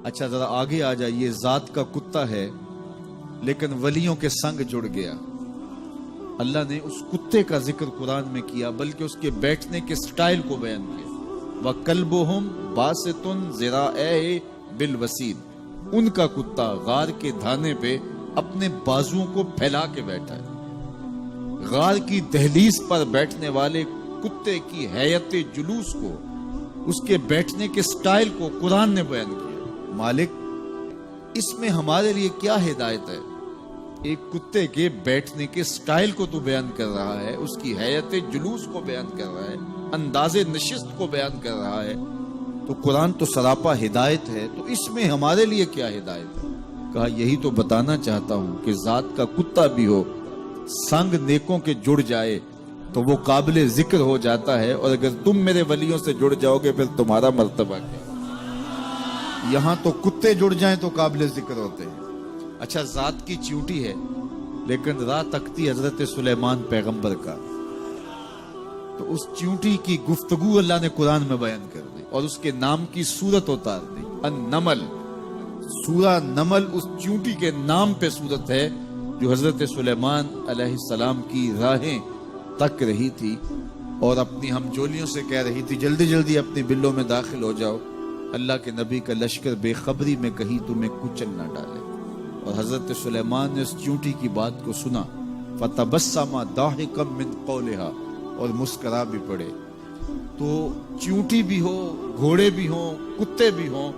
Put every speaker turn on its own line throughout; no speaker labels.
اچھا ذرا آگے آ جائیے. ذات کا کتا ہے لیکن ولیوں کے سنگ جڑ گیا. اللہ نے اس کتے کا ذکر قرآن میں کیا بلکہ اس کے بیٹھنے کے سٹائل کو بیان کیا. وَكَلْبُهُمْ بَاسِطٌ ذِرَاعَيْهِ بِالْوَسِيدِ. ان کا کتا غار کے دھانے پہ اپنے بازوؤں کو پھیلا کے بیٹھا ہے. غار کی دہلیز پر بیٹھنے والے کتے کی حیت جلوس کو، اس کے بیٹھنے کے سٹائل کو قرآن نے بیان کیا. مالک اس میں ہمارے لیے کیا ہدایت ہے؟ ایک کتے کے بیٹھنے کے سٹائل کو تو بیان کر رہا ہے، اس کی حیت جلوس کو بیان کر رہا ہے، انداز نشست کو بیان کر رہا ہے. تو قرآن تو سراپا ہدایت ہے، تو اس میں ہمارے لیے کیا ہدایت ہے؟ کہا یہی تو بتانا چاہتا ہوں کہ ذات کا کتا بھی ہو، سنگ نیکوں کے جڑ جائے تو وہ قابل ذکر ہو جاتا ہے، اور اگر تم میرے ولیوں سے جڑ جاؤ گے پھر تمہارا مرتبہ کیا؟ یہاں تو کتے جڑ جائیں تو قابل ذکر ہوتے ہیں. اچھا ذات کی چیونٹی ہے لیکن راہ تکتی حضرت سلیمان پیغمبر کا، تو اس چیونٹی کی گفتگو اللہ نے قرآن میں بیان کر دی اور اس کے نام کی صورت اتار دی. النمل، سورہ نمل اس چیونٹی کے نام پہ صورت ہے جو حضرت سلیمان علیہ السلام کی راہیں تک رہی تھی اور اپنی ہمجولیوں سے کہہ رہی تھی جلدی جلدی اپنی بلوں میں داخل ہو جاؤ، اللہ کے نبی کا لشکر بے خبری میں کہیں تمہیں کچل نہ ڈالے. اور حضرت سلیمان نے اس چیونٹی کی بات کو سنا. فَتَبَسَّمَ ضَاحِكًا مِّن قَوْلِهَا، اور مسکرا بھی پڑے. تو چیونٹی بھی ہو، گھوڑے بھی ہوں، کتے بھی ہوں،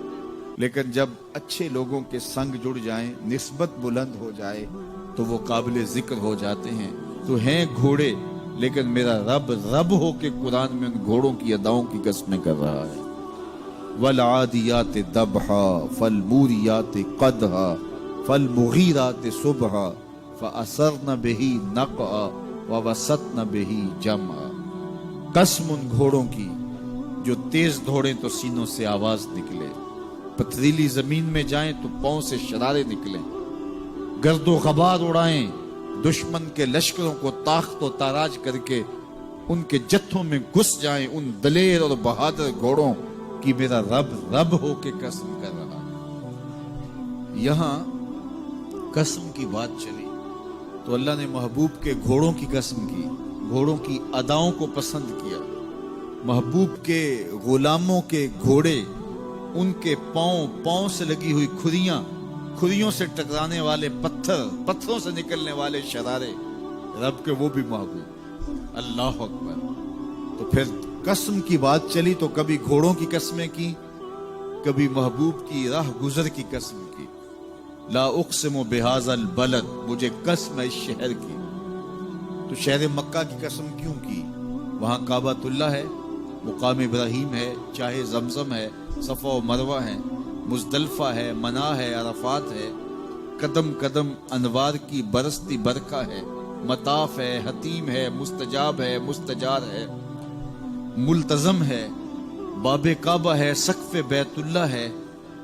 لیکن جب اچھے لوگوں کے سنگ جڑ جائیں، نسبت بلند ہو جائے تو وہ قابل ذکر ہو جاتے ہیں. تو ہیں گھوڑے لیکن میرا رب رب ہو کے قرآن میں ان گھوڑوں کی اداؤں کی قسمیں کر رہا ہے. وَالْعَادِيَاتِ ضَبْحًا فَالْمُورِيَاتِ قَدْحًا فَالْمُغِيرَاتِ صُبْحًا فَأَثَرْنَ بِهِ نَقْعًا وَوَسَطْنَ بِهِ جَمْعًا. قسم ان گھوڑوں کی جو تیز دوڑیں تو سینوں سے آواز نکلے، پتھریلی زمین میں جائیں تو پاؤں سے شرارے نکلیں، گرد و غبار اڑائیں، دشمن کے لشکروں کو تاخت و تاراج کر کے ان کے جتھوں میں گھس جائیں. ان دلیر اور بہادر گھوڑوں کی میرا رب رب ہو کے قسم کر رہا ہے. یہاں قسم کی بات چلی تو اللہ نے محبوب کے گھوڑوں کی قسم کی، گھوڑوں کی اداؤں کو پسند کیا. محبوب کے غلاموں کے گھوڑے، ان کے پاؤں سے لگی ہوئی کھریوں سے ٹکرانے والے پتھروں سے نکلنے والے شرارے، رب کے وہ بھی محبوب. اللہ اکبر. تو پھر قسم کی بات چلی تو کبھی گھوڑوں کی قسمیں کی، کبھی محبوب کی راہ گزر کی قسم کی. لا اقسم بہذا البلد، مجھے قسم ہے اس شہر کی. تو شہر مکہ کی قسم کیوں کی؟ وہاں کعبۃ اللہ ہے، مقام ابراہیم ہے، چاہے زمزم ہے، صفا و مروہ ہے، مزدلفہ ہے، منا ہے، عرفات ہے، قدم قدم انوار کی برستی برکہ ہے، مطاف ہے، حتیم ہے، مستجاب ہے، مستجار ہے، ملتزم ہے، باب کعبہ ہے، سقف بیت اللہ ہے.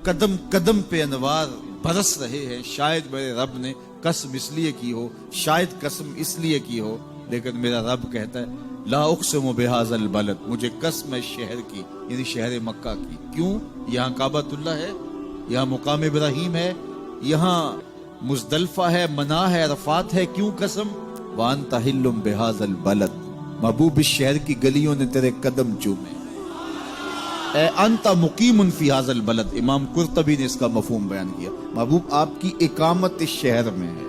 قدم قدم پہ انوار برس رہے ہیں. شاید میرے رب نے قسم اس لیے کی ہو، شاید قسم اس لیے کی ہو، لیکن میرا رب کہتا ہے لا اقسم بہذا البلد، مجھے قسم ہے شہر کی، یعنی شہر مکہ کی. کیوں؟ یہاں کعبۃ اللہ ہے، یہاں مقام ابراہیم ہے، یہاں مزدلفہ ہے، منا ہے، عرفات ہے. کیوں قسم؟ وانت حل بہذا البلد، محبوب اس شہر کی گلیوں نے تیرے قدم چومے. اے انت مقیم فی ھذا البلد، امام قرطبی نے اس کا مفہوم بیان کیا. محبوب آپ کی اقامت اس شہر میں ہے،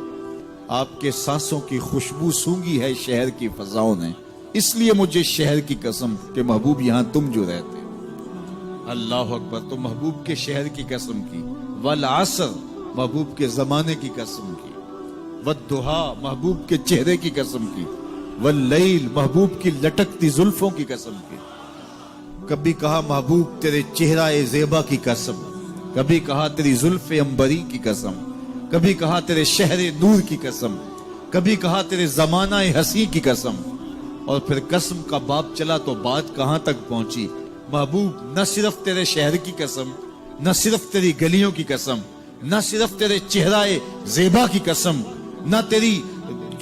آپ کے سانسوں کی خوشبو سونگی ہے شہر کی فضاؤں نے، اس لیے مجھے شہر کی قسم کہ محبوب یہاں تم جو رہتے. اللہ اکبر. تو محبوب کے شہر کی قسم کی. والعصر، محبوب کے زمانے کی قسم کی. والضحیٰ، محبوب کے چہرے کی قسم کی. واللیل، محبوب کی لٹکتی زلفوں کی قسم کی. کبھی کہا محبوب تیرے چہرہ زیبا کی قسم، کبھی کہا تیری زلف عنبری کی قسم، کبھی کہا تیرے شہر نور کی قسم، کبھی کہا تیرے زمانہ ہنسی کی قسم. اور پھر قسم کا باب چلا تو بات کہاں تک پہنچی؟ محبوب نہ صرف تیرے شہر کی قسم، نہ صرف تیری گلیوں کی قسم، نہ صرف تیرے چہرہ زیبا کی قسم، نہ تیری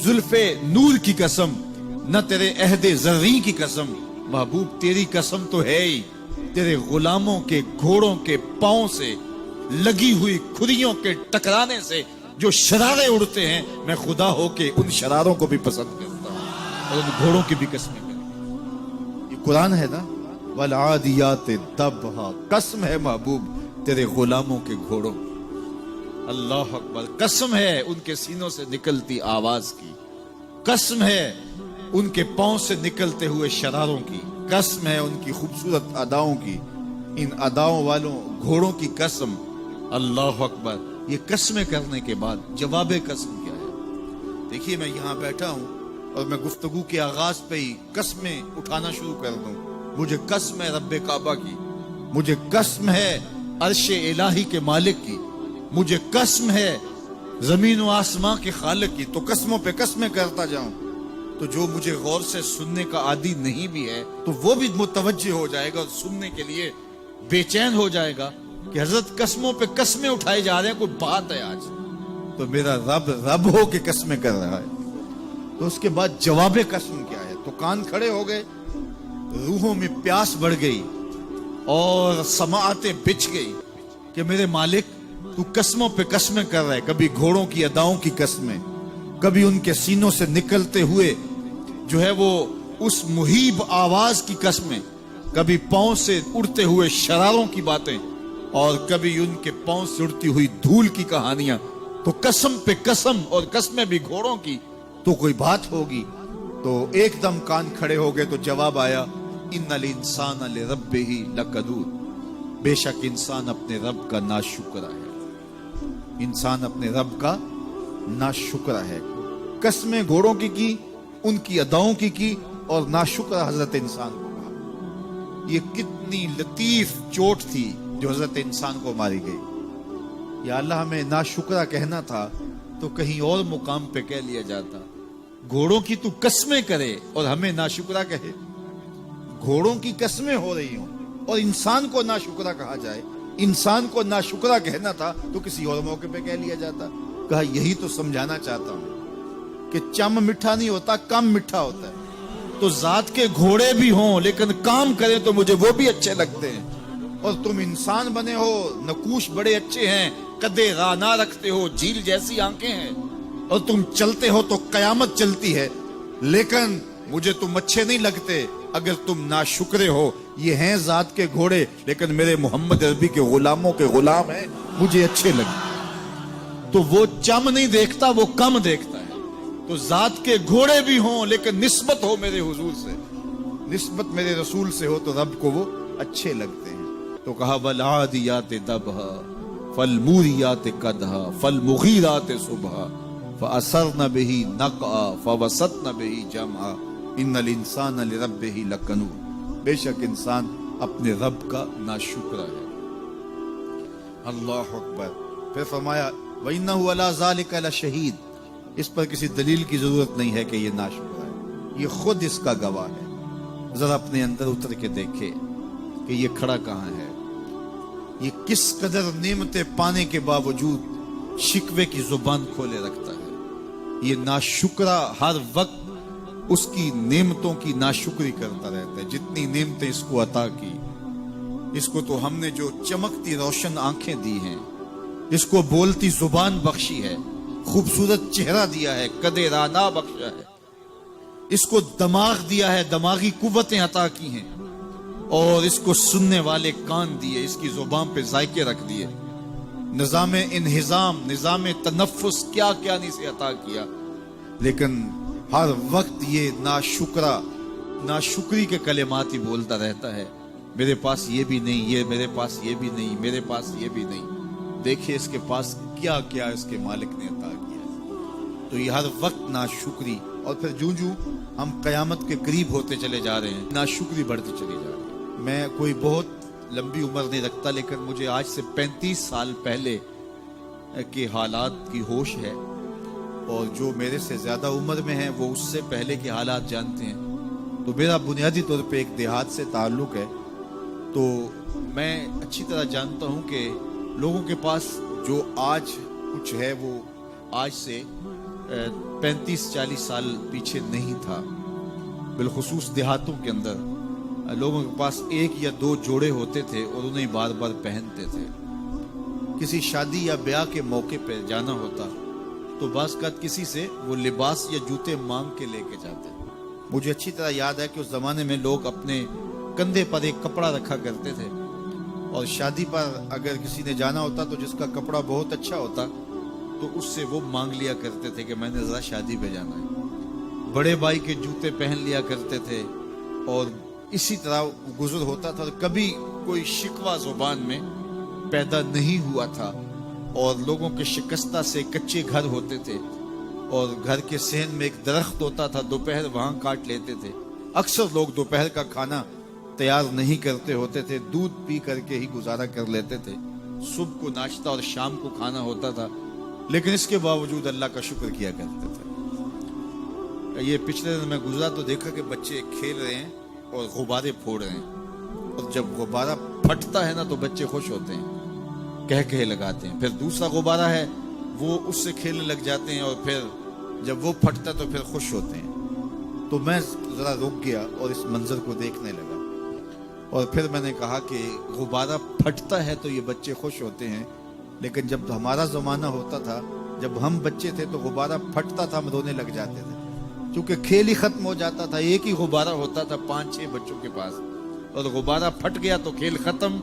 زلف نور کی قسم، نہ تیرے عہد زرعی کی قسم. محبوب تیری قسم تو ہے ہی، تیرے غلاموں کے گھوڑوں کے پاؤں سے لگی ہوئی کھریوں کے ٹکرانے سے جو شرارے اڑتے ہیں، میں خدا ہو کے ان شراروں کو بھی پسند کرتا ہوں اور ان گھوڑوں کی بھی قسمیں کرتا۔ یہ قرآن ہے نا، والعادیات ضبحا، قسم ہے محبوب تیرے غلاموں کے گھوڑوں، اللہ اکبر، قسم ہے ان کے سینوں سے نکلتی آواز کی، قسم ہے ان کے پاؤں سے نکلتے ہوئے شراروں کی، قسم ہے ان کی خوبصورت اداؤں کی، ان اداؤں والوں گھوڑوں کی قسم، اللہ اکبر۔ یہ قسمیں کرنے کے بعد جواب قسم کیا ہے؟ دیکھیے میں یہاں بیٹھا ہوں اور میں گفتگو کے آغاز پہ ہی قسمیں اٹھانا شروع کر دوں، مجھے قسم ہے رب کعبہ کی، مجھے قسم ہے عرش الہی کے مالک کی، مجھے قسم ہے زمین و آسمان کے خالق کی، تو قسموں پہ قسمیں کرتا جاؤں تو جو مجھے غور سے سننے کا عادی نہیں بھی ہے تو وہ بھی متوجہ ہو جائے گا اور سننے کے لیے بے چین ہو جائے گا کہ حضرت قسموں پہ قسمیں اٹھائے جا رہے ہیں، کوئی بات ہے آج تو میرا رب رب ہو کے قسمیں کر رہا ہے۔ تو اس کے بعد جواب قسم کیا ہے؟ تو کان کھڑے ہو گئے، روحوں میں پیاس بڑھ گئی اور سماعتیں بچھ گئی کہ میرے مالک تو قسموں پہ قسمیں کر رہا ہے، کبھی گھوڑوں کی اداؤں کی قسمیں، کبھی ان کے سینوں سے نکلتے ہوئے جو ہے وہ اس مہیب آواز کی قسمیں، کبھی پاؤں سے اڑتے ہوئے شراروں کی باتیں، اور کبھی ان کے پاؤں سے اڑتی ہوئی دھول کی کہانیاں، تو قسم پہ قسم، اور قسمیں بھی گھوڑوں کی، تو کوئی بات ہوگی۔ تو ایک دم کان کھڑے ہو گئے تو جواب آیا، ان الانسان لربہ لکنود، بے شک انسان اپنے رب کا ناشکرا ہے، انسان اپنے رب کا ناشکرا ہے۔ قسمیں گھوڑوں کی ان کی اداؤں کی اور ناشکرا حضرت انسان کو کہا۔ یہ کتنی لطیف چوٹ تھی جو حضرت انسان کو ماری گئی۔ یا اللہ ہمیں ناشکرا کہنا تھا تو کہیں اور مقام پہ کہہ لیا جاتا، گھوڑوں کی تو قسمیں کرے اور ہمیں ناشکرا کہے، گھوڑوں کی قسمیں ہو رہی ہوں اور انسان کو ناشکرا کہا جائے، انسان کو ناشکرا کہنا تھا تو کسی اور موقع پہ کہہ لیا جاتا۔ کہا یہی تو سمجھانا چاہتا ہوں کہ چم میٹھا نہیں ہوتا، کم میٹھا ہوتا ہے، تو ذات کے گھوڑے بھی ہوں لیکن کام کریں تو مجھے وہ بھی اچھے لگتے ہیں، اور تم انسان بنے ہو، نقوش بڑے اچھے ہیں، قدے رانا رکھتے ہو، جھیل جیسی آنکھیں ہیں، اور تم چلتے ہو تو قیامت چلتی ہے، لیکن مجھے تم اچھے نہیں لگتے اگر تم ناشکرے ہو۔ یہ ہیں ذات کے گھوڑے لیکن میرے محمد عربی کے غلاموں کے غلام ہیں، مجھے اچھے لگتے۔ تو وہ چم نہیں دیکھتا، وہ کم دیکھتا ہے۔ تو ذات کے گھوڑے بھی ہوں لیکن نسبت ہو میرے حضور سے، نسبت میرے رسول سے ہو تو رب کو وہ اچھے لگتے ہیں۔ تو کہا والعادیات ضبحا فالموریات قدحا فالمغیرات صبحا فأثرن به نقعا فوسطن به جمعا ان الانسان لربہ لکنود، بے شک انسان اپنے رب کا ناشکرا ہے۔ اللہ اکبر۔ پھر فرمایا وَإِنَّهُ عَلَى ذَلِكَ لَشَهِيدٌ، اس پر کسی دلیل کی ضرورت نہیں ہے کہ یہ ناشکرا ہے، یہ خود اس کا گواہ ہے۔ ذرا اپنے اندر اتر کے دیکھے کہ یہ کھڑا کہاں ہے، یہ کس قدر نعمتیں پانے کے باوجود شکوے کی زبان کھولے رکھتا ہے۔ یہ ناشکرا ہر وقت اس کی نعمتوں کی ناشکری کرتا رہتا ہے۔ جتنی نعمتیں اس کو عطا کی، اس کو تو ہم نے جو چمکتی روشن آنکھیں دی ہیں، اس کو بولتی زبان بخشی ہے، خوبصورت چہرہ دیا ہے، قدے رانا بخشا ہے، اس کو دماغ دیا ہے، دماغی قوتیں عطا کی ہیں، اور اس کو سننے والے کان دیے، اس کی زبان پہ ذائقے رکھ دیے، نظام انہضام، نظام تنفس، کیا کیا نہیں سے عطا کیا، لیکن ہر وقت یہ ناشکری کے کلمات ہی بولتا رہتا ہے۔ میرے پاس یہ بھی نہیں، یہ میرے پاس یہ بھی نہیں، میرے پاس یہ بھی نہیں۔ دیکھیں اس کے پاس کیا کیا اس کے مالک نے عطا کیا۔ تو یہ ہر وقت ناشکری، اور پھر جوں جوں ہم قیامت کے قریب ہوتے چلے جا رہے ہیں، ناشکری بڑھتی چلی جا رہی ہے۔ میں کوئی بہت لمبی عمر نہیں رکھتا، لیکن مجھے آج سے 35 سال پہلے کے حالات کی ہوش ہے، اور جو میرے سے زیادہ عمر میں ہیں وہ اس سے پہلے کے حالات جانتے ہیں۔ تو میرا بنیادی طور پہ ایک دیہات سے تعلق ہے، تو میں اچھی طرح جانتا ہوں کہ لوگوں کے پاس جو آج کچھ ہے وہ آج سے 35-40 سال پیچھے نہیں تھا۔ بالخصوص دیہاتوں کے اندر لوگوں کے پاس 1 یا 2 جوڑے ہوتے تھے اور انہیں بار بار پہنتے تھے۔ کسی شادی یا بیاہ کے موقع پہ جانا ہوتا تو بعض اوقات کسی سے وہ لباس یا جوتے مانگ کے لے کے جاتے. مجھے اچھی طرح یاد ہے کہ اس زمانے میں لوگ اپنے کندھے پر ایک کپڑا رکھا کرتے تھے اور شادی پر اگر کسی نے جانا ہوتا تو جس کا کپڑا بہت اچھا ہوتا تو اس سے وہ مانگ لیا کرتے تھے کہ میں نے ذرا شادی پہ جانا ہے. بڑے بھائی کے جوتے پہن لیا کرتے تھے اور اسی طرح گزر ہوتا تھا. کبھی کوئی شکوہ زبان میں پیدا نہیں ہوا تھا اور لوگوں کے شکستہ سے کچے گھر ہوتے تھے اور گھر کے صحن میں ایک درخت ہوتا تھا, دوپہر وہاں کاٹ لیتے تھے. اکثر لوگ دوپہر کا کھانا تیار نہیں کرتے ہوتے تھے, دودھ پی کر کے ہی گزارا کر لیتے تھے. صبح کو ناشتہ اور شام کو کھانا ہوتا تھا, لیکن اس کے باوجود اللہ کا شکر کیا کرتے تھے. یہ پچھلے دن میں گزرا تو دیکھا کہ بچے کھیل رہے ہیں اور غبارے پھوڑ رہے ہیں, اور جب غبارہ پھٹتا ہے نا تو بچے خوش ہوتے ہیں, کہہ لگاتے ہیں. پھر دوسرا غبارہ ہے وہ اس سے کھیلنے لگ جاتے ہیں اور پھر جب وہ پھٹتا تو پھر خوش ہوتے ہیں. تو میں ذرا رک گیا اور اس منظر کو دیکھنے لگا اور پھر میں نے کہا کہ غبارہ پھٹتا ہے تو یہ بچے خوش ہوتے ہیں, لیکن جب ہمارا زمانہ ہوتا تھا, جب ہم بچے تھے تو غبارہ پھٹتا تھا, ہم رونے لگ جاتے تھے کیونکہ کھیل ہی ختم ہو جاتا تھا. ایک ہی غبارہ ہوتا تھا 5-6 بچوں کے پاس اور غبارہ پھٹ گیا تو کھیل ختم,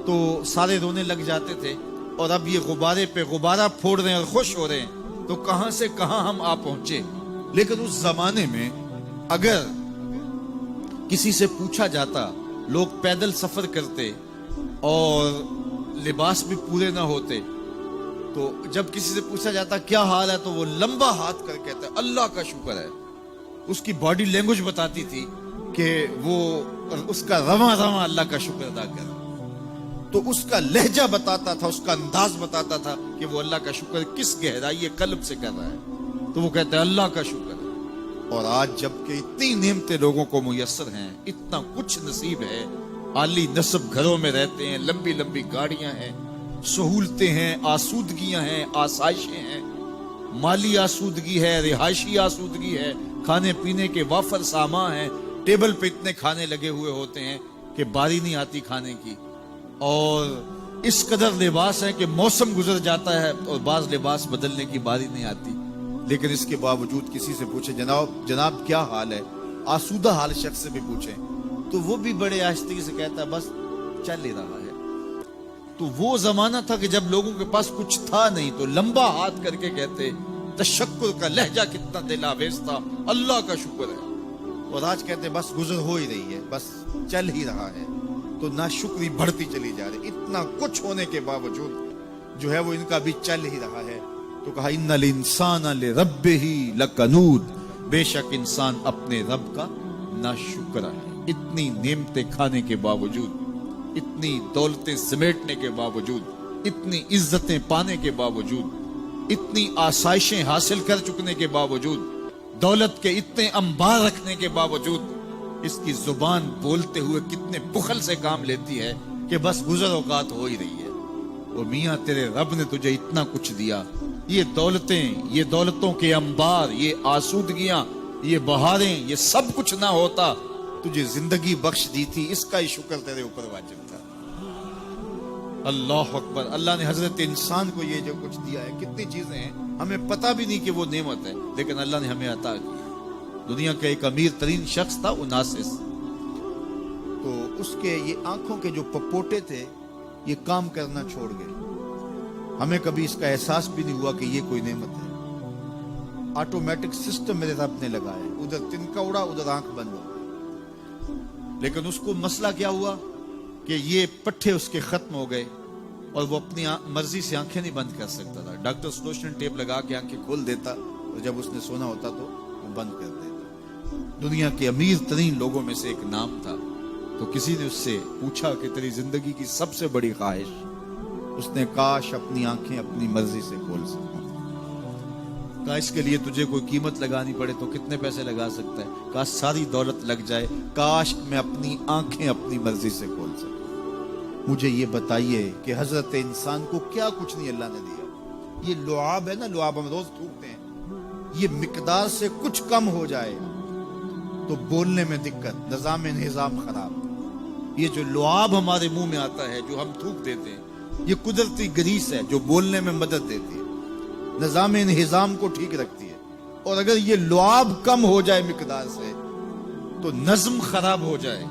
تو سارے رونے لگ جاتے تھے. اور اب یہ غبارے پہ غبارہ پھوڑ رہے ہیں اور خوش ہو رہے ہیں, تو کہاں سے کہاں ہم آ پہنچے. لیکن اس زمانے میں اگر کسی سے پوچھا جاتا, لوگ پیدل سفر کرتے اور لباس بھی پورے نہ ہوتے, تو جب کسی سے پوچھا جاتا کیا حال ہے تو وہ لمبا ہاتھ کر کہتا ہے اللہ کا شکر ہے. اس کی باڈی لینگویج بتاتی تھی کہ وہ اس کا رواں رواں اللہ کا شکر ادا کر, تو اس کا لہجہ بتاتا تھا, اس کا انداز بتاتا تھا کہ وہ اللہ کا شکر کس گہرائی قلب سے کر رہا ہے. تو وہ کہتا ہے اللہ کا شکر ہے. اور آج جب کہ اتنی نعمتیں لوگوں کو میسر ہیں, اتنا کچھ نصیب ہے, عالی نصب گھروں میں رہتے ہیں, لمبی لمبی گاڑیاں ہیں, سہولتیں ہیں, آسودگیاں ہیں, آسائشیں ہیں, مالی آسودگی ہے, رہائشی آسودگی ہے, کھانے پینے کے وافر سامان ہیں, ٹیبل پہ اتنے کھانے لگے ہوئے ہوتے ہیں کہ باری نہیں آتی کھانے کی, اور اس قدر لباس ہے کہ موسم گزر جاتا ہے اور بعض لباس بدلنے کی باری نہیں آتی. لیکن اس کے باوجود کسی سے پوچھے جناب کیا حال ہے, آسودہ حال شخص سے بھی پوچھیں تو وہ بھی بڑے آہستگی سے کہتا ہے بس چل ہی رہا ہے. تو وہ زمانہ تھا کہ جب لوگوں کے پاس کچھ تھا نہیں تو لمبا ہاتھ کر کے کہتے تشکر کا لہجہ کتنا دل آویز تھا, اللہ کا شکر ہے. اور آج کہتے بس گزر ہو ہی رہی ہے, بس چل ہی رہا ہے. تو ناشکری بڑھتی چلی جا رہی, اتنا کچھ ہونے کے باوجود جو ہے وہ ان کا بھی چل ہی رہا ہے. تو کہا ان الانسان لربہ لکنود, بے شک انسان اپنے رب کا ناشکرا ہے. اتنی نعمتیں کھانے کے باوجود, اتنی دولتیں سمیٹنے کے باوجود, اتنی عزتیں پانے کے باوجود, اتنی آسائشیں حاصل کر چکنے کے باوجود, دولت کے اتنے انبار رکھنے کے باوجود, اس کی زبان بولتے ہوئے کتنے بخل سے کام لیتی ہے کہ بس گزر اوقات ہو ہی رہی ہے. وہ میاں تیرے رب نے تجھے اتنا کچھ دیا, یہ دولتیں, یہ دولتوں کے انبار, یہ آسودگیاں, یہ بہاریں, یہ سب کچھ نہ ہوتا, تجھے زندگی بخش دی تھی, اس کا ہی شکر تیرے اوپر واجب تھا. اللہ اکبر. اللہ نے حضرت انسان کو یہ جو کچھ دیا ہے, کتنی چیزیں ہیں ہمیں پتہ بھی نہیں کہ وہ نعمت ہے, لیکن اللہ نے ہمیں عطا کی. دنیا کا ایک امیر ترین شخص تھا اوناسس, تو اس کے یہ آنکھوں کے جو پپوٹے تھے یہ کام کرنا چھوڑ گئے. ہمیں کبھی اس کا احساس بھی نہیں ہوا کہ یہ کوئی نعمت ہے. آٹومیٹک سسٹم میرے رب نے لگایا, ادھر تنکا اڑا ادھر آنکھ بند ہو. لیکن اس کو مسئلہ کیا ہوا کہ یہ پٹھے اس کے ختم ہو گئے اور وہ اپنی مرضی سے آنکھیں نہیں بند کر سکتا تھا. ڈاکٹر سلوشن ٹیپ لگا کے آنکھیں کھول دیتا اور جب اس نے سونا ہوتا تو وہ بند کر دیتا. دنیا کے امیر ترین لوگوں میں سے ایک نام تھا. تو کسی نے اس سے پوچھا کہ تیری زندگی کی سب سے بڑی خواہش؟ اس نے کاش اپنی آنکھیں اپنی مرضی سے کھول سکوں. کہا اس کے لیے تجھے کوئی قیمت لگانی پڑے تو کتنے پیسے لگا سکتا ہے؟ کہا ساری دولت لگ جائے, کاش میں اپنی آنکھیں اپنی مرضی سے کھول سکوں. مجھے یہ بتائیے کہ حضرت انسان کو کیا کچھ نہیں اللہ نے دیا. یہ لعاب ہے نا, لعاب ہم روز تھوکتے ہیں, یہ مقدار سے کچھ کم ہو جائے تو بولنے میں دقت, نظام خراب. یہ جو لعاب ہمارے منہ میں آتا ہے, جو ہم تھوک دیتے ہیں, یہ قدرتی گریس ہے جو بولنے میں مدد دیتی ہے، نظام انہضام کو ٹھیک رکھتی ہے، اور اگر یہ لعاب کم ہو جائے مقدار سے تو نظم خراب ہو جائے۔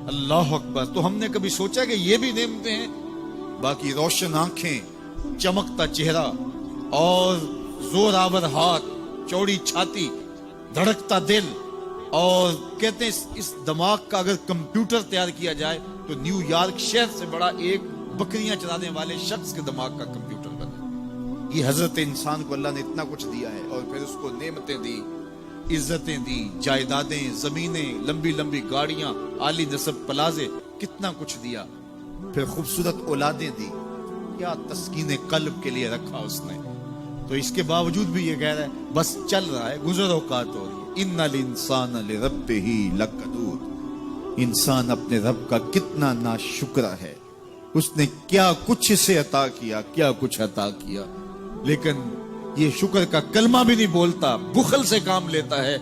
اللہ اکبر۔ تو ہم نے کبھی سوچا کہ یہ بھی نعمتیں ہیں؟ باقی روشن آنکھیں، چمکتا چہرہ اور زور آور ہاتھ، چوڑی چھاتی، دھڑکتا دل، اور کہتے ہیں اس دماغ کا اگر کمپیوٹر تیار کیا جائے تو نیو یارک شہر سے بڑا ایک بکریاں چلانے والے شخص کے دماغ کا کمپیوٹر بنا۔ یہ حضرت انسان کو اللہ نے اتنا کچھ دیا ہے، اور پھر اس کو نعمتیں دی، عزتیں دی، جائیدادیں، زمینیں، لمبی لمبی گاڑیاں، عالی نسب پلازے، کتنا کچھ دیا، پھر خوبصورت اولادیں دی، کیا تسکین قلب کے لیے رکھا اس نے۔ تو اس کے باوجود بھی یہ کہہ رہا ہے بس چل رہا ہے، گزر اوقات ہو رہی ہے۔ ان الانسان لربہ لکنود، انسان اپنے رب کا کتنا ناشکرا ہے، اس نے کیا کچھ اسے عطا کیا، کیا کچھ عطا کیا، لیکن یہ شکر کا کلمہ بھی نہیں بولتا، بخل سے کام لیتا ہے،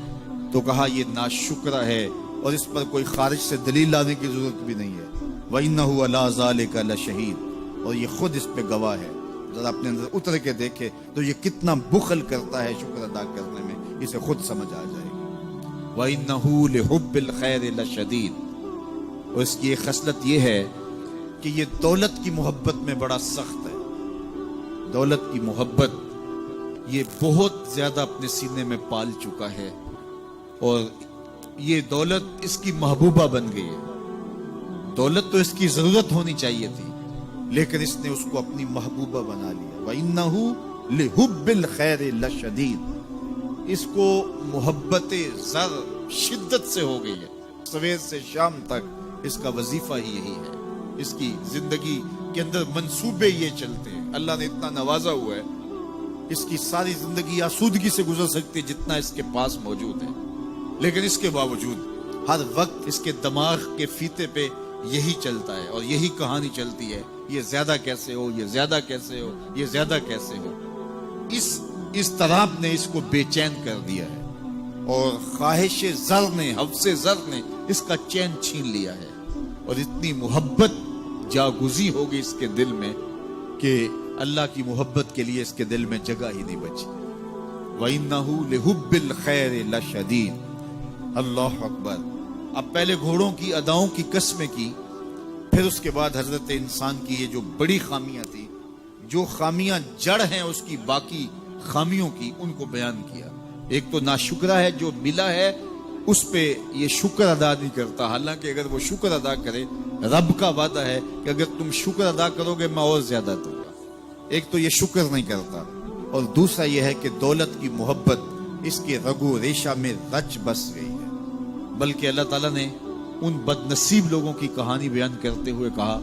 تو کہا یہ ناشکرا ہے، اور اس پر کوئی خارج سے دلیل لانے کی ضرورت بھی نہیں ہے۔ وَإِنَّهُ عَلَىٰ ذَلِكَ لَشَهِيدٌ، اور یہ خود اس پہ گواہ ہے۔ ذرا اپنے اندر اتر کے دیکھے تو یہ کتنا بخل کرتا ہے شکر ادا کرنے میں، اسے خود سمجھ آ جائے گی۔ وَإِنَّهُ لِحُبِّ الْخَيْرِ لَشَدِيدٌ، اور اس کی ایک خصلت یہ ہے کہ یہ دولت کی محبت میں بڑا سخت ہے۔ دولت کی محبت یہ بہت زیادہ اپنے سینے میں پال چکا ہے، اور یہ دولت اس کی محبوبہ بن گئی ہے۔ دولت تو اس کی ضرورت ہونی چاہیے تھی، لیکن اس نے اس کو اپنی محبوبہ بنا لیا۔ وَإِنَّهُ لِحُبِّ الْخَيْرِ لَشَدِيدٌ، اس کو محبت زر شدت سے ہو گئی ہے، سویر سے شام تک اس کا وظیفہ ہی یہی ہے، اس کی زندگی کے اندر منصوبے یہ چلتے ہیں۔ اللہ نے اتنا نوازا ہوا ہے، اس کی ساری زندگی آسودگی سے گزر سکتی ہے جتنا اس کے پاس موجود ہے، لیکن اس کے باوجود ہر وقت اس کے دماغ کے فیتے پہ یہی چلتا ہے، اور یہی کہانی چلتی ہے، یہ زیادہ کیسے ہو، یہ زیادہ کیسے ہو، یہ زیادہ کیسے ہو۔ اس طراب نے اس کو بے چین کر دیا ہے، اور خواہش زر نے، حوث زر نے اس کا چین چھین لیا ہے، اور اتنی محبت جاگزی ہوگی اس کے دل میں کہ اللہ کی محبت کے لیے اس کے دل میں جگہ ہی نہیں بچی۔ وَإِنَّهُ لِحُبِّ الْخَيْرِ لَشَدِيدٌ۔ اللہ اکبر۔ اب پہلے گھوڑوں کی اداؤں کی قسمیں کی، پھر اس کے بعد حضرت انسان کی یہ جو بڑی خامیاں تھی، جو خامیاں جڑ ہیں اس کی باقی خامیوں کی، ان کو بیان کیا۔ ایک تو ناشکرا ہے، جو ملا ہے اس پہ یہ شکر ادا نہیں کرتا، حالانکہ اگر وہ شکر ادا کرے، رب کا وعدہ ہے کہ اگر تم شکر ادا کرو گے میں اور زیادہ دوں گا۔ ایک تو یہ شکر نہیں کرتا، اور دوسرا یہ ہے کہ دولت کی محبت اس کے رگو ریشہ میں رچ بس گئی ہے۔ بلکہ اللہ تعالیٰ نے ان بد نصیب لوگوں کی کہانی بیان کرتے ہوئے کہا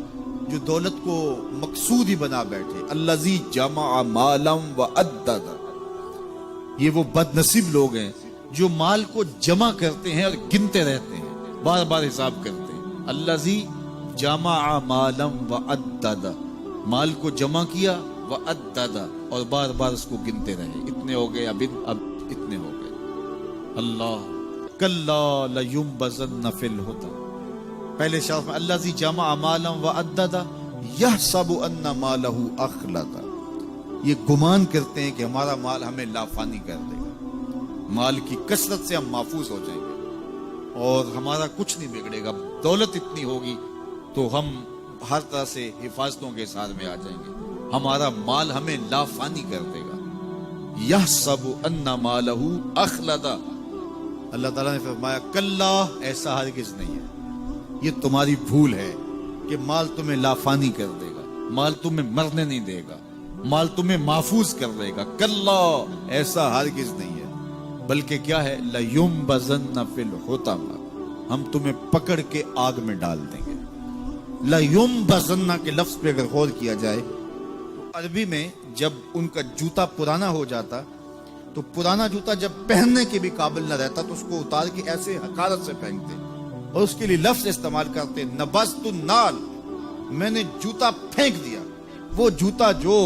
جو دولت کو مقصود ہی بنا بیٹھے، الذی جمع مالا وعدد، یہ وہ بد نصیب لوگ ہیں جو مال کو جمع کرتے ہیں اور گنتے رہتے ہیں، بار بار حساب کرتے ہیں۔ الذی جمع مالا وعدد، مال کو جمع کیا، وعدد، اور بار بار اس کو گنتے رہے، اتنے ہو گئے، اب اتنے ہو گئے۔ اللہ کلا لینبذن فی الحطمہ، پہلے شرف میں الذی جمع مالا وعدد یحسب ان مالہ اخلد، یہ گمان کرتے ہیں کہ ہمارا مال ہمیں لافانی کر دے گا، مال کی کثرت سے ہم محفوظ ہو جائیں گے اور ہمارا کچھ نہیں بگڑے گا، دولت اتنی ہوگی تو ہم ہر طرح سے حفاظتوں کے ساتھ میں آ جائیں گے، ہمارا مال ہمیں لافانی کر دے گا۔ یحسب ان مالہ اخلد، اللہ تعالیٰ نے فرمایا کلا، ایسا ہرگز نہیں ہے، یہ تمہاری بھول ہے کہ مال تمہیں لافانی کر دے گا، مال تمہیں مرنے نہیں دے گا، مال تمہیں محفوظ کر دے گا، کلا، ایسا ہرگز نہیں ہے، بلکہ کیا ہے، لَيُنبَذَنَّ فِي الْحُطَمَةِ، ہم تمہیں پکڑ کے آگ میں ڈال دیں گے۔ لَيُنبَذَنَّ کے لفظ پہ اگر غور کیا جائے، عربی میں جب ان کا جوتا پرانا ہو جاتا تو پرانا جوتا جب پہننے کے بھی قابل نہ رہتا تو اس کو اتار کے ایسے حقارت سے پھینکتے، اور اس کے لیے لفظ استعمال کرتے نبذت النال، میں نے جوتا پھینک دیا، وہ جوتا جو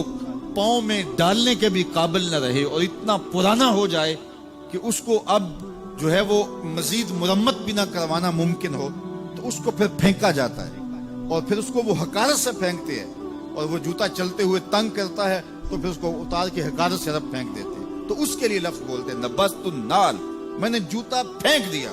پاؤں میں ڈالنے کے بھی قابل نہ رہے اور اتنا پرانا ہو جائے کہ اس کو اب جو ہے وہ مزید مرمت بھی نہ کروانا ممکن ہو، تو اس کو پھر پھینکا جاتا ہے، اور پھر اس کو وہ حقارت سے پھینکتے ہیں، اور وہ جوتا چلتے ہوئے تنگ کرتا ہے تو پھر اس کو اتار کے حقارت سے رب پھینک دیتے ہیں، تو اس کے لیے لفظ بولتے ہیں نبذت النال، میں نے جوتا پھینک دیا۔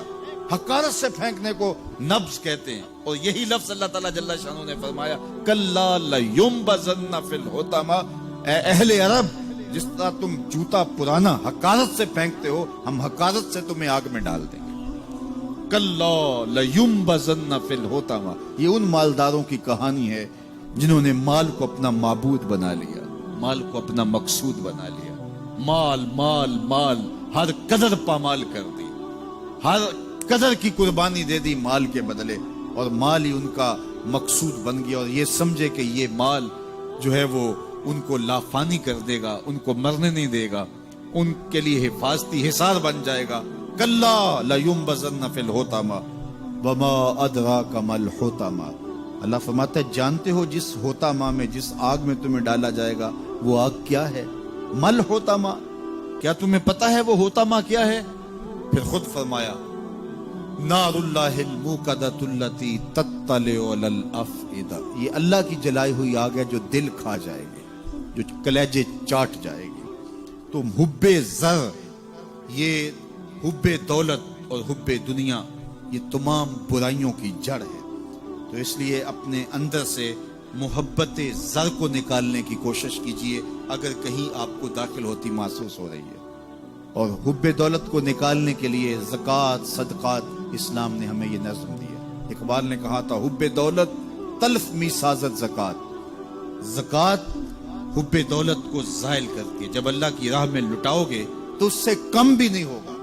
حقارت سے پھینکنے کو نبض کہتے ہیں، اور یہی لفظ اللہ تعالیٰ جل شانہ نے فرمایا کلا لیمبذن فی الحطمہ، اے اہل عرب جس طرح تم جوتا پرانا حقارت سے پھینکتے ہو، ہم حقارت سے تمہیں آگ میں ڈال دیں گے۔ کلا لیمبذن فی الحطمہ، یہ ان مالداروں کی کہانی ہے جنہوں نے مال کو اپنا معبود بنا لیا، مال کو اپنا مقصود بنا لیا، مال مال مال، ہر قدر پامال کر دی، ہر قدر کی قربانی دے دی مال کے بدلے، اور مال ہی ان کا مقصود بن گیا، اور یہ سمجھے کہ یہ مال جو ہے وہ ان کو لافانی کر دے گا، ان کو مرنے نہیں دے گا، ان کے لیے حفاظتی حصار بن جائے گا۔ کلا لیمبذن فی الحطمہ وما ادراک ما الحطمہ، اللہ فرماتا ہے جانتے ہو جس حطمہ میں، جس آگ میں تمہیں ڈالا جائے گا وہ آگ کیا ہے؟ مل حطمہ، کیا تمہیں پتا ہے وہ حطمہ کیا ہے؟ پھر خود فرمایا نار اللہ الموقدۃ التی تطلع علی الافئدہ، یہ اللہ کی جلائی ہوئی آگ ہے جو دل کھا جائے گی، جو کلیجے چاٹ جائے گی۔ تو حب زر، یہ حب دولت اور حب دنیا، یہ تمام برائیوں کی جڑ ہے۔ تو اس لیے اپنے اندر سے محبت زر کو نکالنے کی کوشش کیجئے اگر کہیں آپ کو داخل ہوتی محسوس ہو رہی ہے، اور حب دولت کو نکالنے کے لیے زکوٰۃ صدقات اسلام نے ہمیں یہ نظم دی ہے۔ اقبال نے کہا تھا حب دولت تلف می سازت زکوٰۃ، زکوٰۃ حب دولت کو زائل کرتی ہے، جب اللہ کی راہ میں لٹاؤ گے تو اس سے کم بھی نہیں ہوگا۔